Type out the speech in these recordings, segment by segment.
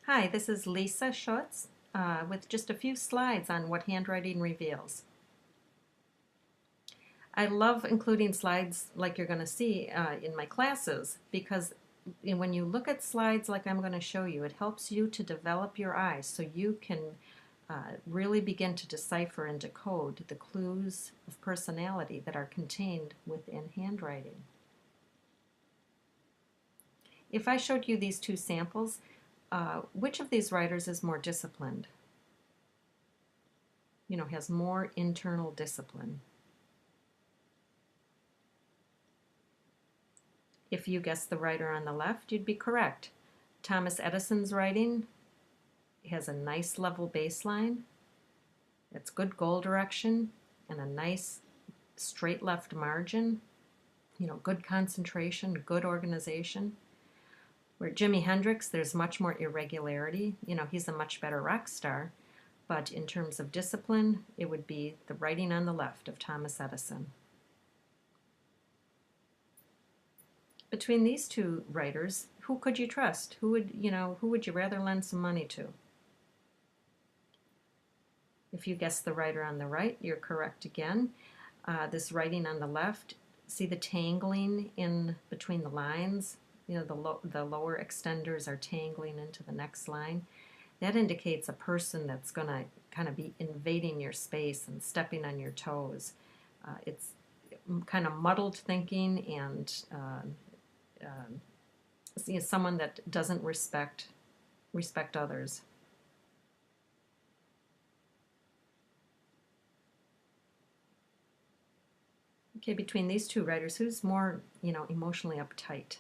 Hi, this is Lisa Schutz with just a few slides on what handwriting reveals. I love including slides like you're going to see in my classes because when you look at slides like I'm going to show you, it helps you to develop your eyes so you can really begin to decipher and decode the clues of personality that are contained within handwriting. If I showed you these two samples, which of these writers is more disciplined? Has more internal discipline. If you guessed the writer on the left, you'd be correct. Thomas Edison's writing has a nice level baseline. It's good goal direction and a nice straight left margin. Good concentration, good organization. Where Jimi Hendrix, there's much more irregularity. He's a much better rock star. But in terms of discipline, it would be the writing on the left of Thomas Edison. Between these two writers, who could you trust? Who would you rather lend some money to? If you guessed the writer on the right, you're correct again. This writing on the left, see the tangling in between the lines? The lower extenders are tangling into the next line. That indicates a person that's going to kind of be invading your space and stepping on your toes. It's kind of muddled thinking and someone that doesn't respect others. Okay, between these two writers, who's more, emotionally uptight?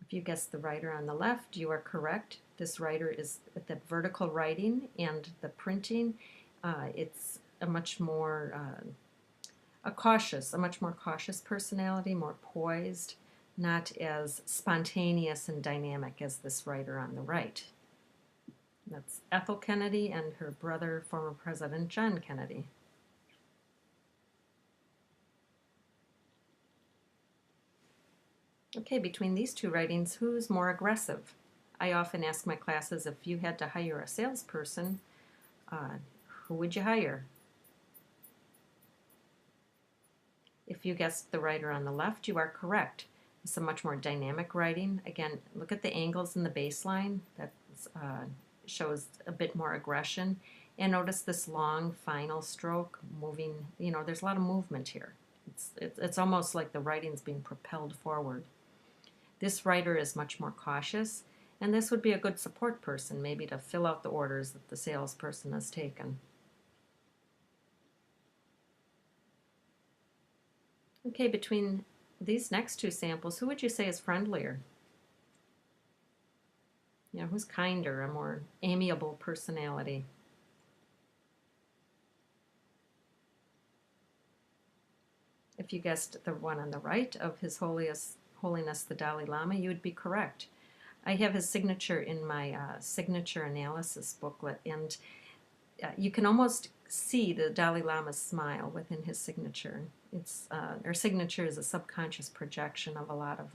If you guessed the writer on the left, you are correct. This writer is the vertical writing and the printing. It's a much more cautious personality, more poised, not as spontaneous and dynamic as this writer on the right. That's Ethel Kennedy and her brother, former President John Kennedy. Okay, between these two writings, who's more aggressive? I often ask my classes, if you had to hire a salesperson, who would you hire? If you guessed the writer on the left, you are correct. It's a much more dynamic writing. Again, look at the angles in the baseline. That shows a bit more aggression. And notice this long final stroke moving. There's a lot of movement here. It's almost like the writing's being propelled forward. This writer is much more cautious, and this would be a good support person, maybe to fill out the orders that the salesperson has taken. Okay, between these next two samples, who would you say is friendlier? Who's kinder, a more amiable personality? If you guessed the one on the right of His Holiness the Dalai Lama, you would be correct. I have his signature in my signature analysis booklet, and you can almost see the Dalai Lama's smile within his signature. Our signature is a subconscious projection of a lot of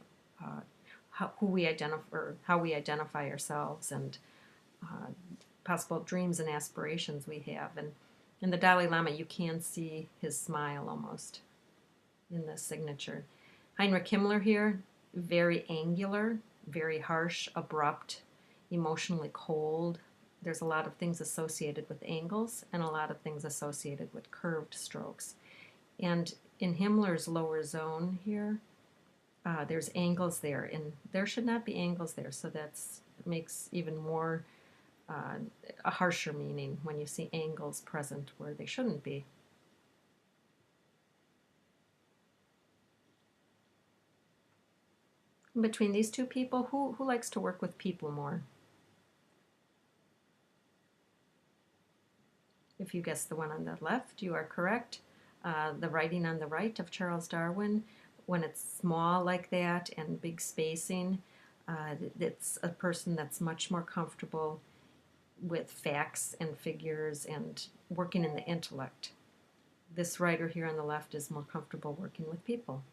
how we identify ourselves and possible dreams and aspirations we have. And in the Dalai Lama, you can see his smile almost in the signature. Heinrich Himmler here, very angular, very harsh, abrupt, emotionally cold. There's a lot of things associated with angles and a lot of things associated with curved strokes. And in Himmler's lower zone here, there's angles there, and there should not be angles there, so that makes even more a harsher meaning when you see angles present where they shouldn't be. Between these two people, who likes to work with people more? If you guessed the one on the left, you are correct. The writing on the right of Charles Darwin, when it's small like that and big spacing, it's a person that's much more comfortable with facts and figures and working in the intellect. This writer here on the left is more comfortable working with people.